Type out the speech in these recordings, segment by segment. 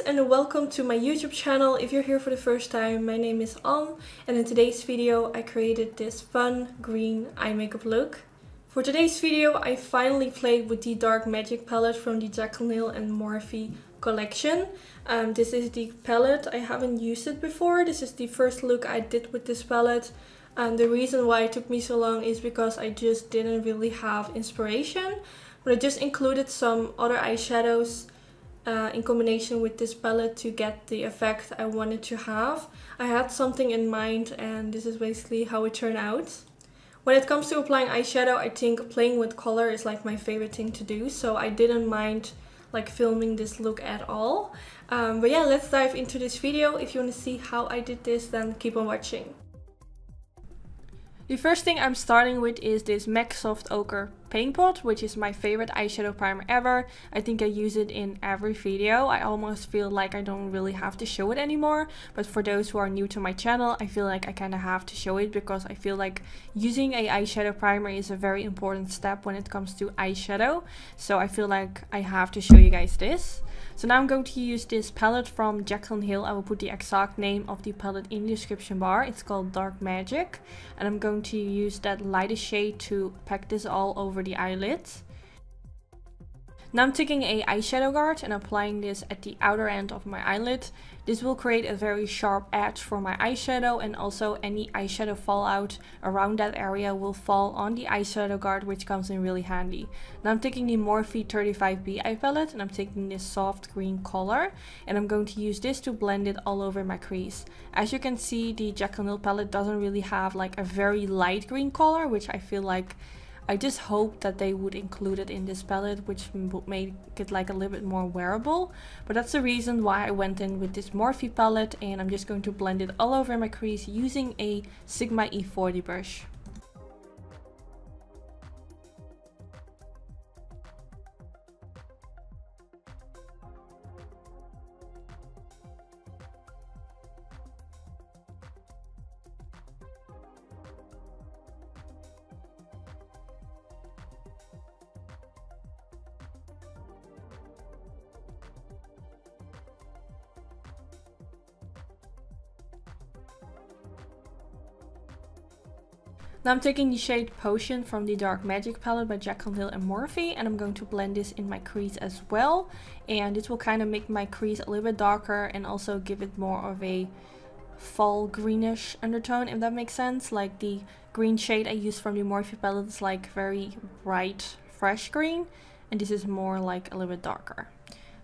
And welcome to my YouTube channel. If you're here for the first time, my name is Ann, and in today's video I created this fun green eye makeup look. For today's video I finally played with the Dark Magic palette from the Jaclyn Hill and Morphe collection. This is the palette. I haven't used it before. This is the first look I did with this palette. And the reason why it took me so long is because I just didn't really have inspiration. But I just included some other eyeshadows in combination with this palette to get the effect I wanted to have. I had something in mind and this is basically how it turned out. When it comes to applying eyeshadow, I think playing with color is like my favorite thing to do, so I didn't mind like filming this look at all. But yeah, let's dive into this video. If you want to see how I did this, then keep on watching. The first thing I'm starting with is this MAC Soft Ochre Paint Pot, which is my favorite eyeshadow primer ever. I think I use it in every video. I almost feel like I don't really have to show it anymore. But for those who are new to my channel, I feel like I kind of have to show it because I feel like using a eyeshadow primer is a very important step when it comes to eyeshadow. So I feel like I have to show you guys this. So now I'm going to use this palette from Jaclyn Hill. I will put the exact name of the palette in the description bar. It's called Dark Magic. And I'm going to use that lightest shade to pack this all over the eyelids. Now I'm taking a eyeshadow guard and applying this at the outer end of my eyelid. This will create a very sharp edge for my eyeshadow, and also any eyeshadow fallout around that area will fall on the eyeshadow guard, which comes in really handy. Now I'm taking the Morphe 35B eye palette and I'm taking this soft green color and I'm going to use this to blend it all over my crease. As you can see, the Jaclyn Hill palette doesn't really have like a very light green color, which I feel like I just hope that they would include it in this palette, which would make it like a little bit more wearable. But that's the reason why I went in with this Morphe palette, and I'm just going to blend it all over my crease using a Sigma E40 brush. Now I'm taking the shade Potion from the Dark Magic palette by Jaclyn Hill and Morphe, and I'm going to blend this in my crease as well. And this will kind of make my crease a little bit darker and also give it more of a fall greenish undertone, if that makes sense. Like the green shade I used from the Morphe palette is like very bright, fresh green, and this is more like a little bit darker.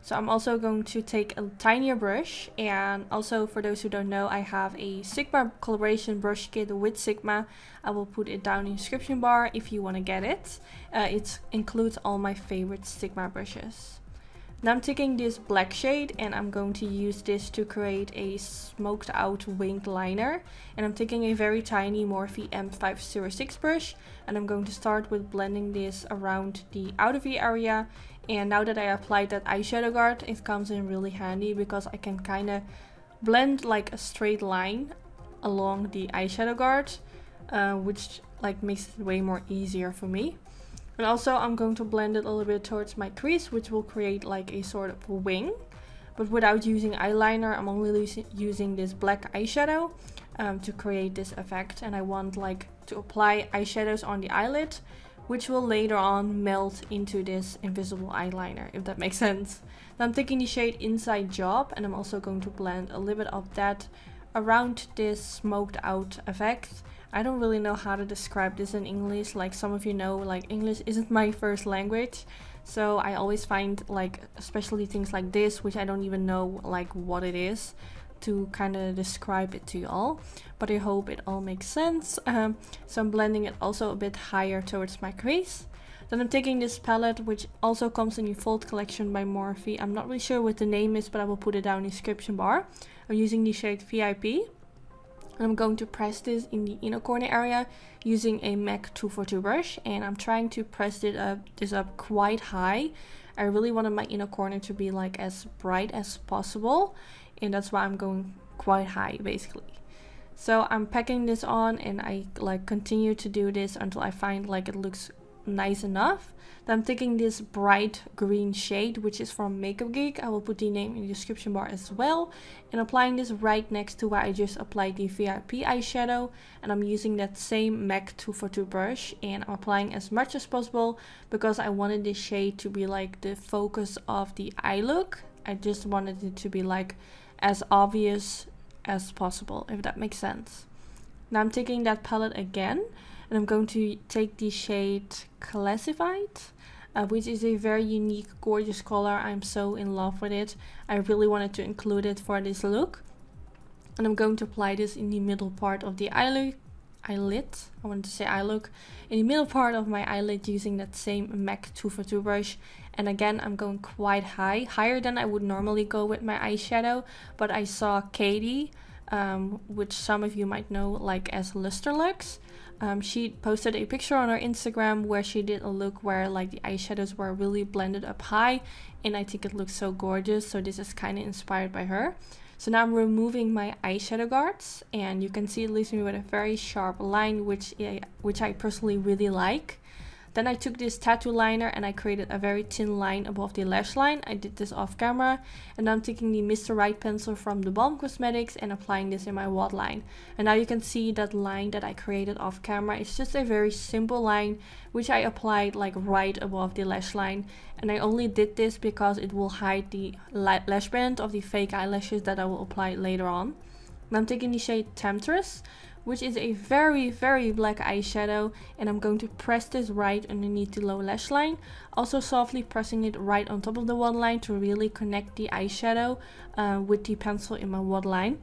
So I'm also going to take a tinier brush, and also for those who don't know, I have a Sigma collaboration brush kit with Sigma. I will put it down in the description bar if you want to get it. It includes all my favorite Sigma brushes. Now I'm taking this black shade and I'm going to use this to create a smoked out winged liner. And I'm taking a very tiny Morphe M506 brush and I'm going to start with blending this around the outer V area. And now that I applied that eyeshadow guard, it comes in really handy because I can kind of blend like a straight line along the eyeshadow guard, which like makes it way more easier for me. And also I'm going to blend it a little bit towards my crease, which will create like a sort of wing. But without using eyeliner, I'm only using this black eyeshadow to create this effect. And I want like to apply eyeshadows on the eyelid, which will later on melt into this invisible eyeliner, if that makes sense. Now I'm taking the shade Inside Job and I'm also going to blend a little bit of that around this smoked out effect. I don't really know how to describe this in English. Like some of you know, like English isn't my first language. So I always find like, especially things like this, which I don't even know like what it is, to kind of describe it to you all. But I hope it all makes sense. So I'm blending it also a bit higher towards my crease. Then I'm taking this palette, which also comes in the Vault Collection by Morphe. I'm not really sure what the name is, but I will put it down in the description bar. I'm using the shade VIP. And I'm going to press this in the inner corner area using a MAC 242 brush, and I'm trying to press this up quite high. I really wanted my inner corner to be like as bright as possible, and that's why I'm going quite high basically. So I'm packing this on, and I like continue to do this until I find like it looks nice enough. Then I'm taking this bright green shade, which is from Makeupgeek. I will put the name in the description bar as well, and applying this right next to where I just applied the VIP eyeshadow. And I'm using that same MAC 242 brush, and I'm applying as much as possible because I wanted this shade to be like the focus of the eye look. I just wanted it to be like as obvious as possible, if that makes sense. Now I'm taking that palette again, and I'm going to take the shade Classified, which is a very unique, gorgeous color. I'm so in love with it. I really wanted to include it for this look. And I'm going to apply this in the middle part of the eyelid. I wanted to say eye look. In the middle part of my eyelid using that same MAC 242 brush. And again, I'm going quite high, higher than I would normally go with my eyeshadow. But I saw Katie, which some of you might know like as Lusterlux. She posted a picture on her Instagram where she did a look where like the eyeshadows were really blended up high, and I think it looks so gorgeous. So this is kind of inspired by her. So now I'm removing my eyeshadow guards, and you can see it leaves me with a very sharp line, which I personally really like. Then I took this tattoo liner and I created a very thin line above the lash line. I did this off camera, and now I'm taking the Mr. Right pencil from theBalm Cosmetics and applying this in my waterline. And now you can see that line that I created off camera. It's just a very simple line which I applied like right above the lash line. And I only did this because it will hide the lash band of the fake eyelashes that I will apply later on. And I'm taking the shade Temptress, which is a very, very black eyeshadow, and I'm going to press this right underneath the lower lash line, also softly pressing it right on top of the waterline to really connect the eyeshadow with the pencil in my waterline.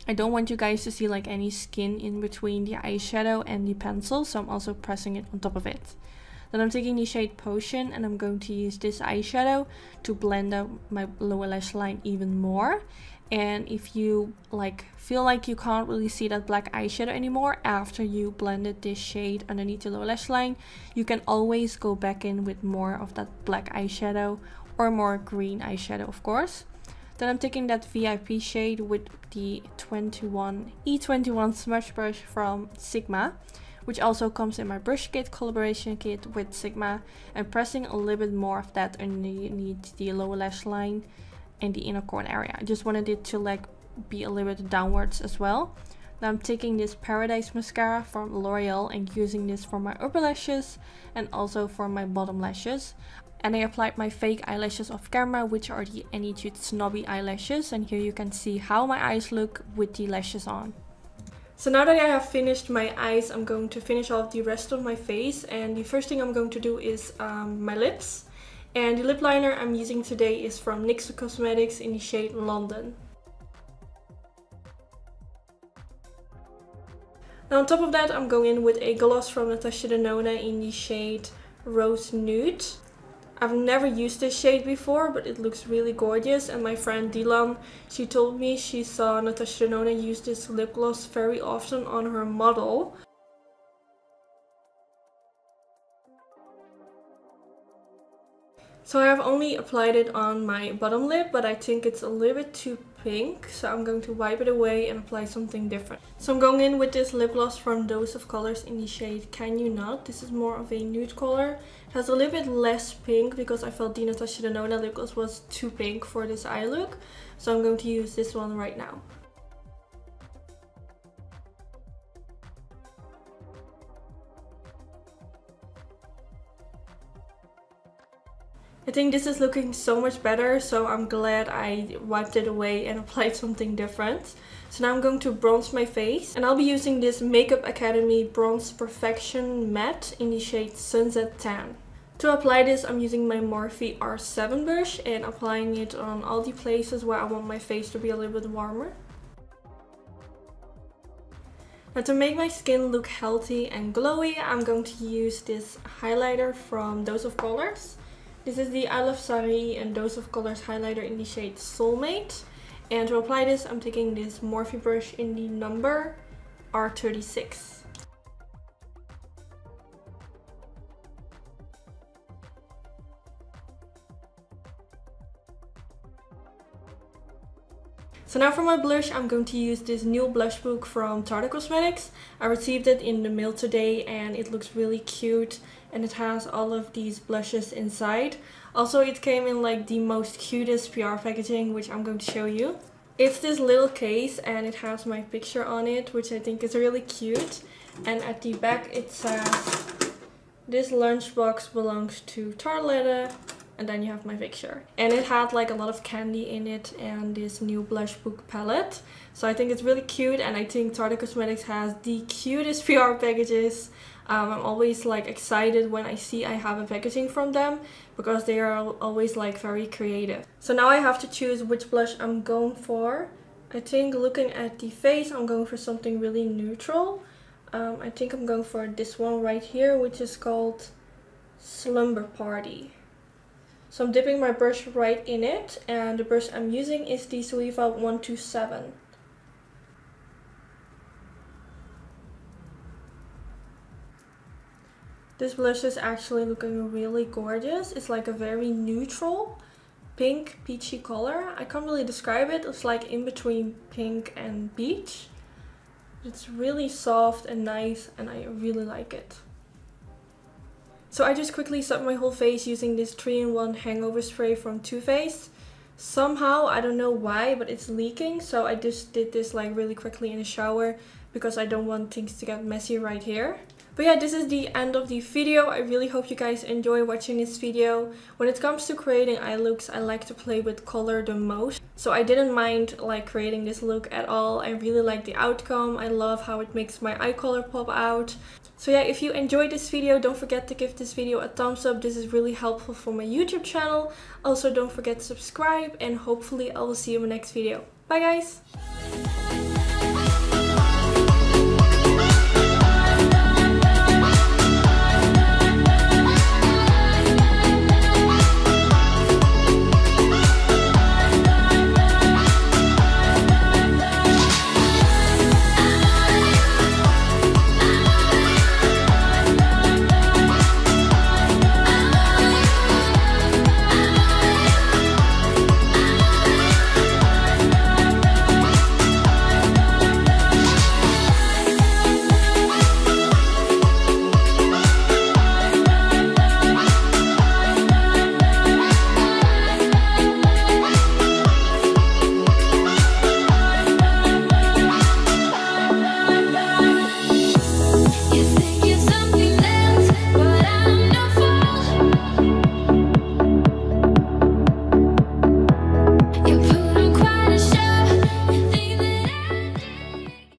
I don't want you guys to see like any skin in between the eyeshadow and the pencil, so I'm also pressing it on top of it. Then I'm taking the shade Potion, and I'm going to use this eyeshadow to blend out my lower lash line even more. And if you like feel like you can't really see that black eyeshadow anymore after you blended this shade underneath the lower lash line, you can always go back in with more of that black eyeshadow or more green eyeshadow, of course. Then I'm taking that VIP shade with the E21 smudge brush from Sigma, which also comes in my brush kit collaboration kit with Sigma, and pressing a little bit more of that underneath the lower lash line and the inner corner area. I just wanted it to like be a little bit downwards as well. Now I'm taking this Paradise mascara from Loreal and using this for my upper lashes and also for my bottom lashes. And I applied my fake eyelashes off camera, which are the Annytude Snobby eyelashes, and here you can see how my eyes look with the lashes on. So now that I have finished my eyes, I'm going to finish off the rest of my face, and the first thing I'm going to do is my lips. And the lip liner I'm using today is from NYX Cosmetics in the shade London. Now on top of that, I'm going in with a gloss from Natasha Denona in the shade Rose Nude. I've never used this shade before, but it looks really gorgeous, and my friend Dylan, she told me she saw Natasha Denona use this lip gloss very often on her model. So I have only applied it on my bottom lip, but I think it's a little bit too pink, so I'm going to wipe it away and apply something different. So I'm going in with this lip gloss from Dose of Colors in the shade Can You Not. This is more of a nude color. It has a little bit less pink because I felt the Natasha Denona lip gloss was too pink for this eye look. So I'm going to use this one right now. I think this is looking so much better, so I'm glad I wiped it away and applied something different. So now I'm going to bronze my face, and I'll be using this Makeup Academy Bronze Perfection Matte in the shade Sunset Tan. To apply this, I'm using my Morphe R7 brush and applying it on all the places where I want my face to be a little bit warmer. Now to make my skin look healthy and glowy, I'm going to use this highlighter from Dose of Colors. This is the I Love Sari and Dose of Colors highlighter in the shade Soulmate. And to apply this, I'm taking this Morphe brush in the number R36. So now for my blush, I'm going to use this new blush book from Untitled Cosmetics. I received it in the mail today and it looks really cute and it has all of these blushes inside. Also, it came in like the most cutest PR packaging, which I'm going to show you. It's this little case and it has my picture on it, which I think is really cute. And at the back it says, "This lunchbox belongs to Tarletta." And then you have my picture. And it had like a lot of candy in it and this new blush book palette. So I think it's really cute, and I think Untitled Cosmetics has the cutest PR packages. I'm always like excited when I see I have a packaging from them because they are always like very creative. So now I have to choose which blush I'm going for. I think looking at the face, I'm going for something really neutral. I think I'm going for this one right here, which is called Slumber Party. So I'm dipping my brush right in it, and the brush I'm using is the Suiva 127. This blush is actually looking really gorgeous. It's like a very neutral pink peachy color. I can't really describe it. It's like in between pink and peach. It's really soft and nice and I really like it. So I just quickly subbed my whole face using this 3-in-1 hangover spray from Too Faced. Somehow, I don't know why, but it's leaking. So I just did this like really quickly in the shower because I don't want things to get messy right here. But yeah, this is the end of the video. I really hope you guys enjoy watching this video. When it comes to creating eye looks, I like to play with color the most. So I didn't mind like creating this look at all. I really like the outcome. I love how it makes my eye color pop out. So yeah, if you enjoyed this video, don't forget to give this video a thumbs up. This is really helpful for my YouTube channel. Also, don't forget to subscribe and hopefully I will see you in my next video. Bye guys!